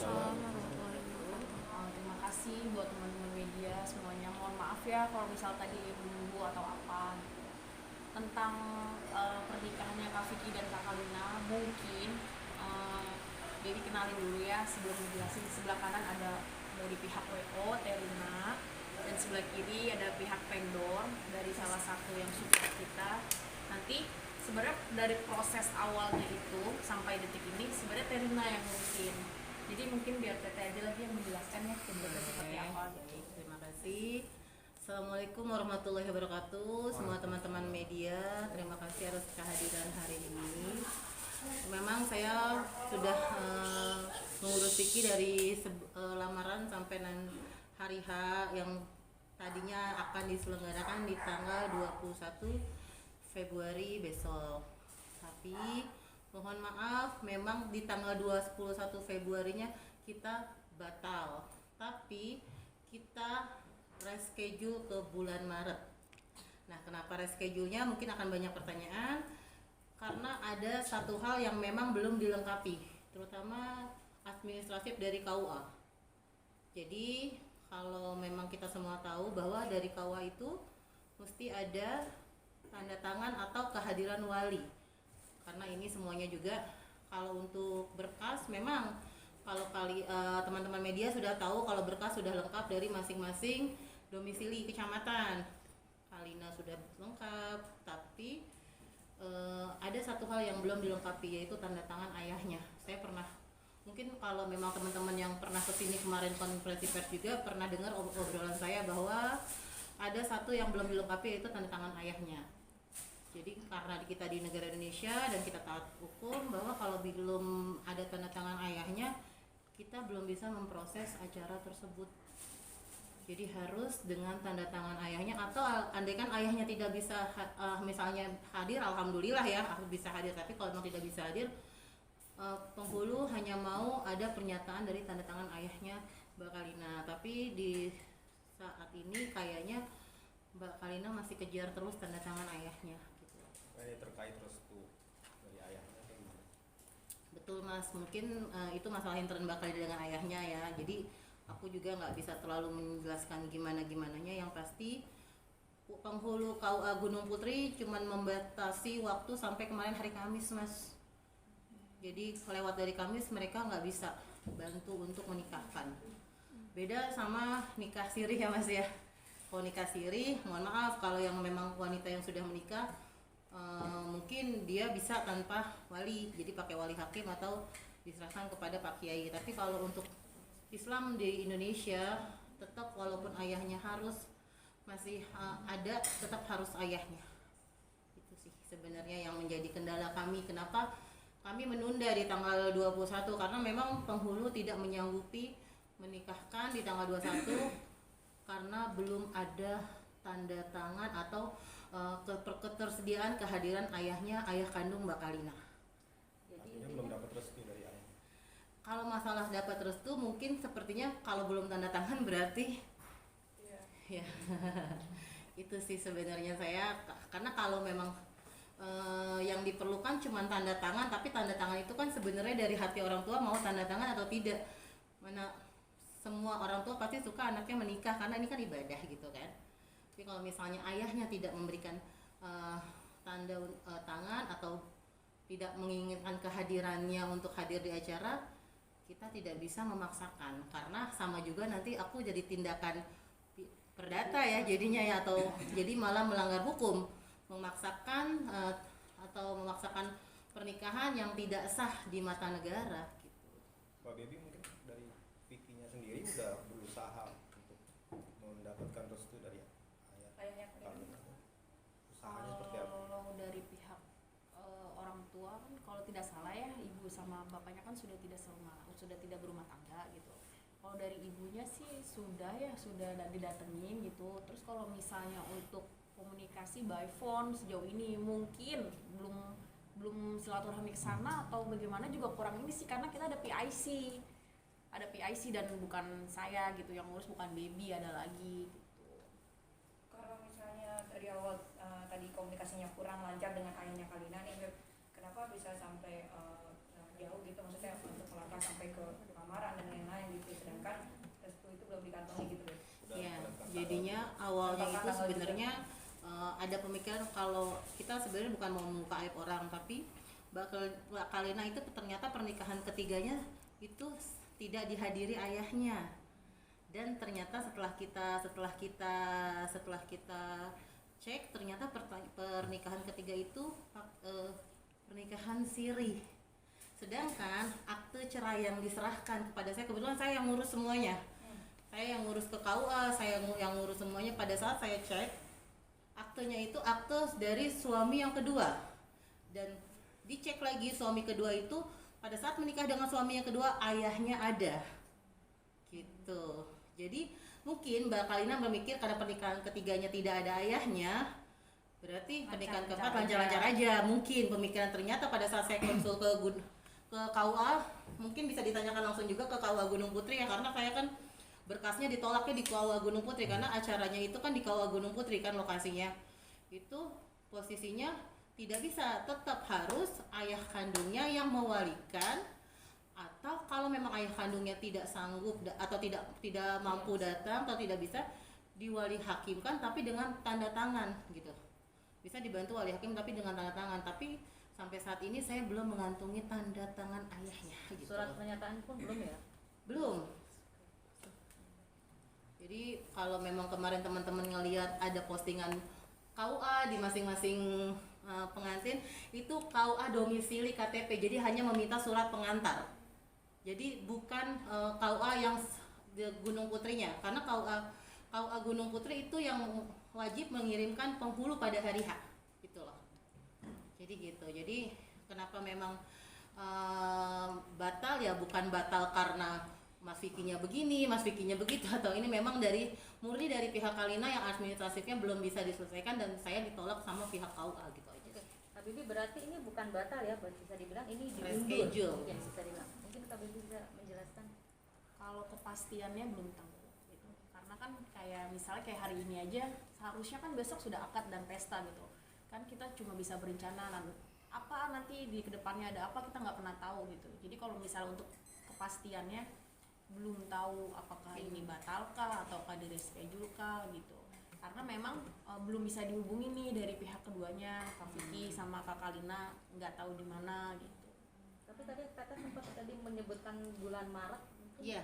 Waalaikumsalam warahmatullahi wabarakatuh. Terima kasih buat teman-teman media semuanya. Mohon maaf ya kalau misal tadi menunggu atau apa gitu. Tentang pernikahannya Kak Vicky dan Kak Kalina, mungkin uh, Dewi kenalin dulu ya sebelum dijelasin. Sebelah kanan ada dari pihak WO, Terina, dan sebelah kiri ada pihak vendor dari salah satu yang support kita. Nanti sebenarnya dari proses awalnya itu sampai detik ini sebenarnya Terina yang ngurusin. Jadi mungkin biar Teteh aja lagi yang menjelaskan ya sebenarnya seperti apa. Baik, terima kasih. Assalamualaikum warahmatullahi wabarakatuh. Semua teman-teman media, terima kasih atas kehadiran hari ini. Memang saya sudah mengurus Vicky dari lamaran sampai hari H yang tadinya akan diselenggarakan di tanggal 21 Februari besok. Tapi mohon maaf, memang di tanggal 21 Februarinya kita batal. Tapi kita reschedule ke bulan Maret. Nah, kenapa reschedule-nya? Mungkin akan banyak pertanyaan. Karena ada satu hal yang memang belum dilengkapi, terutama administratif dari KUA. Jadi, kalau memang kita semua tahu bahwa dari KUA itu mesti ada tanda tangan atau kehadiran wali. Karena ini semuanya juga kalau untuk berkas memang kalau teman-teman media sudah tahu kalau berkas sudah lengkap dari masing-masing domisili kecamatan. Kalina sudah lengkap, tapi ada satu hal yang belum dilengkapi, yaitu tanda tangan ayahnya. Saya pernah, mungkin kalau memang teman-teman yang pernah kesini kemarin konferensi pers juga pernah dengar obrolan saya bahwa ada satu yang belum dilengkapi, yaitu tanda tangan ayahnya. Jadi karena kita di negara Indonesia dan kita taat hukum, bahwa kalau belum ada tanda tangan ayahnya, kita belum bisa memproses acara tersebut. Jadi harus dengan tanda tangan ayahnya, atau andaikan ayahnya tidak bisa misalnya hadir, alhamdulillah ya bisa hadir, tapi kalau memang tidak bisa hadir, penghulu hanya mau ada pernyataan dari tanda tangan ayahnya Mbak Kalina. Tapi di saat ini kayaknya Mbak Kalina masih kejar terus tanda tangan ayahnya gitu. Ini terkait restu dari ayahnya atau gimana? Betul Mas, mungkin itu masalah intern Mbak Kalina dengan ayahnya ya. Jadi aku juga nggak bisa terlalu menjelaskan gimananya. Yang pasti penghulu KUA Gunung Putri cuman membatasi waktu sampai kemarin hari Kamis Mas. Jadi lewat dari Kamis mereka nggak bisa bantu untuk menikahkan. Beda sama nikah siri ya Mas ya. Kalau nikah siri, mohon maaf kalau yang memang wanita yang sudah menikah, mungkin dia bisa tanpa wali, jadi pakai wali hakim atau diserahkan kepada Pak Kiai. Tapi kalau untuk Islam di Indonesia, tetap walaupun ayahnya harus masih ada, tetap harus ayahnya. Itu sih sebenarnya yang menjadi kendala kami. Kenapa kami menunda di tanggal 21? Karena memang penghulu tidak menyanggupi menikahkan di tanggal 21 karena belum ada tanda tangan atau ketersediaan kehadiran ayahnya, ayah kandung Mbak Kalina. Jadi Artinya belum dapat restu dari ayah. kalau masalah dapat restu, mungkin sepertinya kalau belum tanda tangan berarti ya itu sih sebenarnya saya, karena kalau memang yang diperlukan cuma tanda tangan, tapi tanda tangan itu kan sebenarnya dari hati orang tua mau tanda tangan atau tidak. Mana semua orang tua pasti suka anaknya menikah karena ini kan ibadah gitu kan. Tapi kalau misalnya ayahnya tidak memberikan tanda tangan atau tidak menginginkan kehadirannya untuk hadir di acara, kita tidak bisa memaksakan, karena sama juga nanti aku jadi tindakan perdata ya jadinya ya, atau jadi malah melanggar hukum, memaksakan atau memaksakan pernikahan yang tidak sah di mata negara gitu. Mbak Baby, mungkin dari Vicky-nya sendiri udah berusaha untuk mendapatkan restu dari Ayahnya Kalina. Usahanya seperti apa? kalau dari pihak orang tua kan, kalau tidak salah ya ibu sama bapaknya kan sudah tidak berumah tangga gitu. Kalau dari ibunya sih sudah didatengin gitu. Terus kalau misalnya untuk komunikasi by phone sejauh ini mungkin belum silaturahmi ke sana atau bagaimana juga kurang ini sih, karena kita ada PIC dan bukan saya gitu yang ngurus, bukan baby, ada lagi gitu. Kalau misalnya dari awal tadi komunikasinya kurang lancar dengan ayahnya Kalina nih, kenapa bisa sampai jauh gitu, maksudnya untuk melangkah sampai ke lamaran dan lain jadinya awalnya Apakah itu tanggal sebenarnya ada pemikiran kalau kita sebenarnya bukan mau membuka aib orang, tapi Mbak Kalina itu ternyata pernikahan ketiganya itu tidak dihadiri ayahnya. Dan ternyata setelah kita cek, ternyata pernikahan ketiga itu pernikahan siri. Sedangkan akte cerai yang diserahkan kepada saya, kebetulan saya yang ngurus semuanya. Saya yang ngurus ke KUA, saya yang ngurus semuanya. Pada saat saya cek, aktenya itu akte dari suami yang kedua. Dan dicek lagi suami kedua itu pada saat menikah dengan suami yang kedua ayahnya ada. Gitu. Jadi mungkin Mbak Kalina berpikir karena pernikahan ketiganya tidak ada ayahnya, berarti pernikahan keempat lancar-lancar aja. Mungkin pemikiran, ternyata pada saat saya konsul ke KUA, mungkin bisa ditanyakan langsung juga ke KUA Gunung Putri ya, karena saya kan berkasnya ditolaknya di KUA Gunung Putri karena acaranya itu kan di KUA Gunung Putri kan lokasinya. Itu posisinya tidak bisa, tetap harus ayah kandungnya yang mewalikan, atau kalau memang ayah kandungnya tidak sanggup atau tidak mampu datang atau tidak bisa, diwali hakimkan tapi dengan tanda tangan gitu. Bisa dibantu wali hakim tapi dengan tanda tangan, tapi sampai saat ini saya belum mengantungi tanda tangan ayahnya gitu. Surat pernyataan pun belum ya? Belum. Jadi kalau memang kemarin teman-teman ngelihat ada postingan KUA di masing-masing pengantin, itu KUA domisili KTP, jadi hanya meminta surat pengantar. Jadi bukan KUA yang di Gunung Putrinya, karena KUA Gunung Putri itu yang wajib mengirimkan penghulu pada hari H, gitu loh. Jadi gitu. Jadi kenapa memang batal ya, bukan batal karena Mas Vikinya begini, Mas Vikinya begitu, atau ini memang murni dari pihak Kalina yang administratifnya belum bisa diselesaikan dan saya ditolak sama pihak KUA gitu aja. Oke, Kak Bibi berarti ini bukan batal ya, bisa dibilang ini Reschedule. diundur. Ya, bisa dibilang. Mungkin Kak Bibi bisa menjelaskan. Kalau kepastiannya belum tahu gitu. Karena kan kayak misalnya kayak hari ini aja seharusnya kan besok sudah akad dan pesta gitu. Kan kita cuma bisa berencana apa nanti di kedepannya ada apa, kita nggak pernah tahu gitu. Jadi kalau misalnya untuk kepastiannya belum tahu apakah ini batalkah ataukah di reschedule kah gitu, karena memang belum bisa dihubungi nih dari pihak keduanya, Kak Vicky sama Kak Kalina nggak tahu di mana gitu. Tapi tadi Kata sempat tadi menyebutkan bulan Maret. Iya.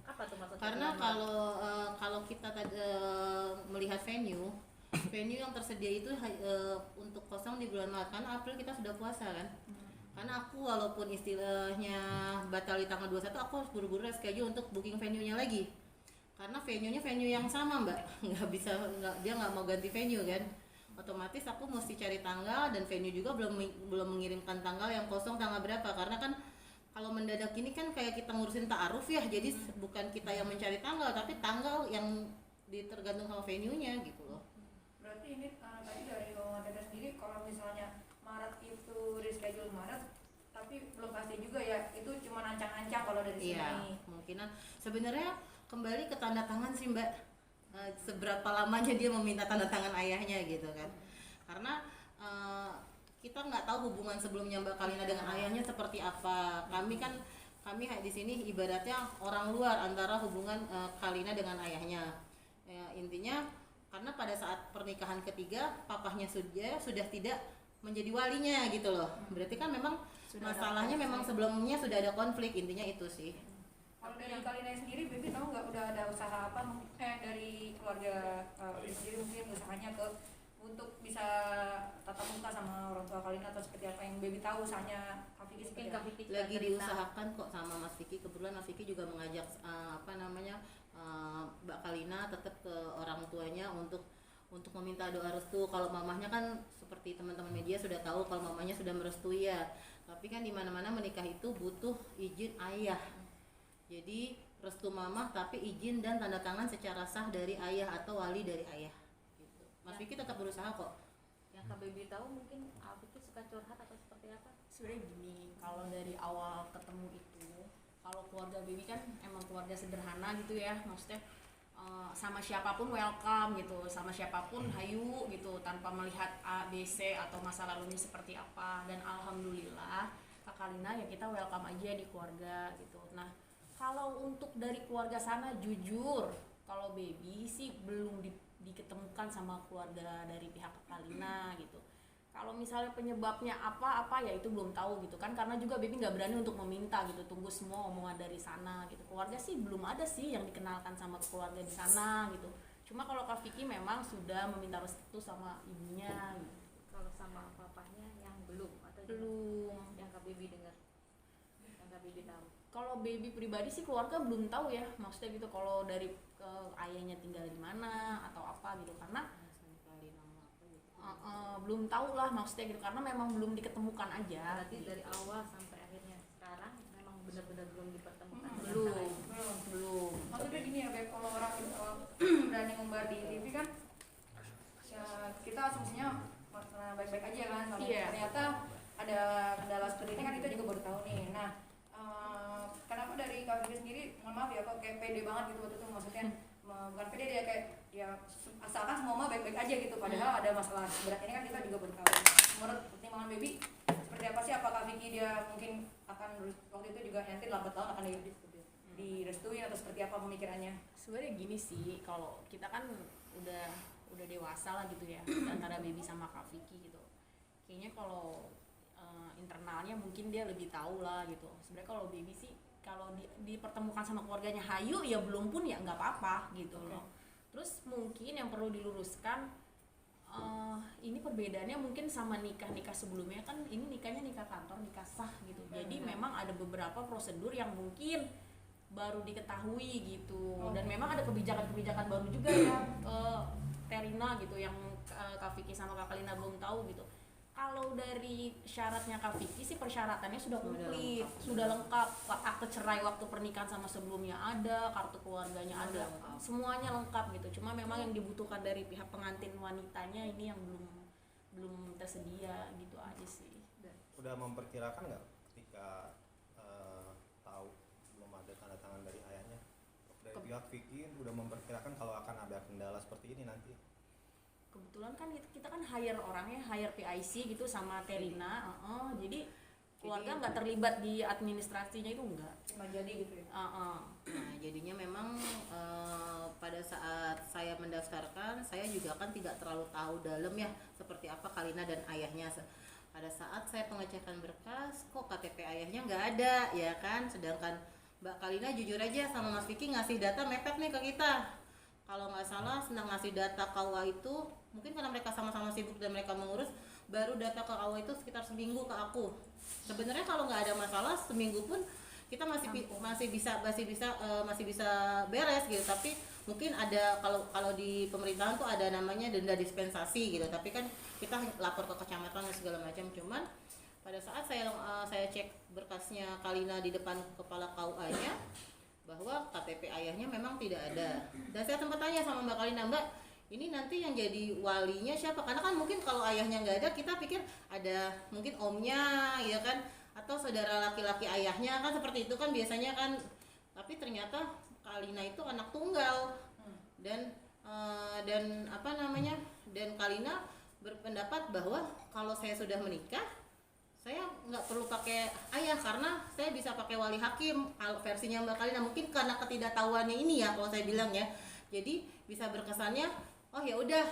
Apa tuh maksudnya? Karena bulan Maret? kalau kita melihat venue yang tersedia itu untuk kosong di bulan Maret, karena April kita sudah puasa kan. Karena aku walaupun istilahnya batal di tanggal 21, aku harus buru-buru schedule untuk booking venue-nya lagi. Karena venue-nya venue yang sama, Mbak. Dia nggak mau ganti venue kan. Otomatis aku mesti cari tanggal, dan venue juga belum mengirimkan tanggal yang kosong tanggal berapa, karena kan kalau mendadak ini kan kayak kita ngurusin ta'aruf ya. Jadi bukan kita yang mencari tanggal, tapi tanggal yang tergantung sama venue-nya gitu loh. Berarti ini tadi dari Mama Tete sendiri, kalau misalnya Maret itu reschedule Maret, tapi belum pasti juga ya, itu cuma ancang-ancang kalau dari sini. Iya, kemungkinan sebenarnya kembali ke tanda tangan sih Mbak. Seberapa lamanya dia meminta tanda tangan ayahnya gitu kan. Karena kita nggak tahu hubungan sebelumnya Mbak Kalina dengan ayahnya seperti apa. Kami di sini ibaratnya orang luar antara hubungan Kalina dengan ayahnya. Intinya karena pada saat pernikahan ketiga papahnya sudah tidak menjadi walinya gitu loh. Berarti kan memang masalahnya memang sebelumnya sudah ada konflik, intinya itu sih. Kalau dari Kalina sendiri, Bibi tahu nggak udah ada usaha apa dari keluarga sendiri, mungkin usahanya untuk bisa tatap muka sama orang tua Kalina atau seperti apa yang Bibi tahu usahanya Kak Vicky seperti apa? Lagi diusahakan kok sama Mas Vicky. Kebetulan Mas Vicky juga mengajak Mbak Kalina tetap ke orang tuanya untuk meminta doa restu. Kalau mamahnya kan seperti teman-teman media sudah tahu kalau mamahnya sudah merestui ya. Tapi kan di mana-mana menikah itu butuh izin ayah. Jadi restu mamah tapi izin dan tanda tangan secara sah dari ayah atau wali dari ayah. Gitu. Mas Vicky tetap berusaha kok. Yang Kak Bibi tahu mungkin Vicky suka curhat atau seperti apa? Sebenarnya gini, kalau dari awal ketemu itu, kalau keluarga Bibi kan emang keluarga sederhana gitu ya, maksudnya sama siapapun welcome gitu, sama siapapun hayu gitu, tanpa melihat A, B, C atau masa lalunya seperti apa. Dan alhamdulillah Kak Kalina ya kita welcome aja di keluarga gitu. Nah kalau untuk dari keluarga sana jujur Kalau baby sih belum diketemukan sama keluarga dari pihak Kalina gitu. Kalau misalnya penyebabnya apa ya itu belum tahu gitu kan, karena juga baby nggak berani untuk meminta gitu, tunggu semua omongan dari sana gitu. Keluarga sih belum ada sih yang dikenalkan sama keluarga di sana gitu. Cuma kalau Kak Vicky memang sudah meminta restu sama ibunya gitu. Kalau sama papahnya yang belum atau Belum. yang Kak Bibi dengar, yang Kak Bibi tahu. Kalau baby pribadi sih keluarga belum tahu ya, maksudnya gitu kalau dari ayahnya tinggal di mana atau apa gitu, karena belum tahu lah maksudnya gitu, karena memang belum diketemukan aja. Berarti dari awal sampai akhirnya sekarang memang benar-benar belum dipertemukan. Belum. Maksudnya gini ya Beb, kalau orang berani ngumbar di TV kan ya, kita asumsinya baik-baik aja kan, kalau Iya. ternyata ada kendala seperti ini kan kita juga baru tahu nih. Nah, kenapa dari Kak Vicky sendiri, mohon maaf ya kok kayak pede banget gitu waktu itu, maksudnya bukan pede, dia kayak ya asalkan semua mah baik-baik aja gitu, padahal ada masalah berat ini kan kita juga baru tahu. Menurut pertimbangan baby seperti apa sih, apakah Vicky dia mungkin akan waktu itu juga nanti lambat laun akan direstuin atau seperti apa pemikirannya? Sebenarnya gini sih, kalau kita kan udah dewasa lah gitu ya, antara baby sama Kak Vicky gitu. Kayaknya kalau internalnya mungkin dia lebih tahu lah gitu. Sebenarnya kalau baby sih kalau dipertemukan sama keluarganya hayu ya belum pun ya nggak apa-apa gitu loh. Terus mungkin yang perlu diluruskan, ini perbedaannya mungkin sama nikah sebelumnya kan, ini nikahnya nikah kantor, nikah sah gitu. Jadi memang ada beberapa prosedur yang mungkin baru diketahui gitu, dan memang ada kebijakan baru juga ya Terina gitu yang Kak Vicky sama Kak Kalina belum tahu gitu. Kalau dari syaratnya Kak Vicky sih persyaratannya sudah komplit, sudah lengkap. Akte cerai waktu pernikahan sama sebelumnya ada, kartu keluarganya ada, semuanya lengkap gitu. Cuma memang yang dibutuhkan dari pihak pengantin wanitanya ini yang belum tersedia gitu aja sih. Udah memperkirakan nggak ketika tahu belum ada tanda tangan dari ayahnya, dari pihak Vicky udah memperkirakan kalau akan ada kendala seperti ini nanti? Kebetulan kan kita kan hire orangnya, hire PIC gitu sama Terina, jadi keluarga nggak terlibat di administrasinya itu enggak. Cuma jadi gitu ya? Nah, jadinya memang pada saat saya mendaftarkan, saya juga kan tidak terlalu tahu dalam ya seperti apa Kalina dan ayahnya. Pada saat saya pengecekan berkas, kok KTP ayahnya nggak ada ya kan, sedangkan Mbak Kalina jujur aja sama Mas Vicky ngasih data mepet nih ke kita. Kalau nggak salah sedang ngasih data KUA itu, mungkin karena mereka sama-sama sibuk dan mereka mengurus, baru data ke KUA itu sekitar seminggu ke aku. Sebenarnya kalau nggak ada masalah seminggu pun kita masih bisa beres gitu. Tapi mungkin ada, kalau di pemerintahan tuh ada namanya denda dispensasi gitu. Tapi kan kita lapor ke kecamatan dan segala macam. Cuman pada saat saya cek berkasnya Kalina di depan kepala KUA-nya, bahwa KTP ayahnya memang tidak ada. Dan saya sempat tanya sama Mbak Kalina, Mbak, ini nanti yang jadi walinya siapa? Karena kan mungkin kalau ayahnya nggak ada, kita pikir ada mungkin omnya ya kan, atau saudara laki-laki ayahnya kan, seperti itu kan biasanya kan. Tapi ternyata Kalina itu anak tunggal, dan dan Kalina berpendapat bahwa kalau saya sudah menikah, saya nggak perlu pakai ayah karena saya bisa pakai wali hakim. Kalau versinya Mbak Kalina mungkin karena ketidaktahuannya ini ya, kalau saya bilang ya, jadi bisa berkesannya oh ya udah,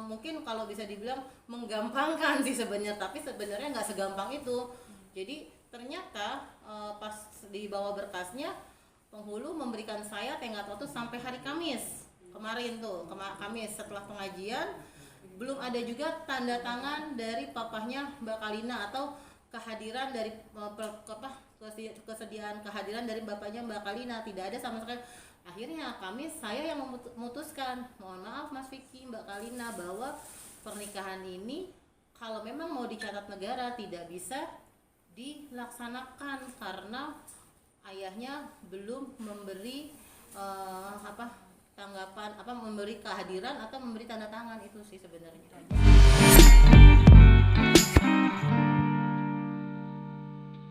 mungkin kalau bisa dibilang menggampangkan sih sebenarnya, tapi sebenarnya nggak segampang itu. Jadi ternyata pas dibawa berkasnya, penghulu memberikan saya tenggat waktu sampai hari Kamis kemarin tuh, Kamis setelah pengajian, belum ada juga tanda tangan dari papahnya Mbak Kalina atau kehadiran dari kesediaan kehadiran dari bapaknya Mbak Kalina, tidak ada sama sekali. Akhirnya Kamis saya yang memutuskan, mohon maaf Mas Vicky, Mbak Kalina, bahwa pernikahan ini kalau memang mau dicatat negara tidak bisa dilaksanakan karena ayahnya belum memberi tanggapan, memberi kehadiran atau memberi tanda tangan. Itu sih sebenarnya.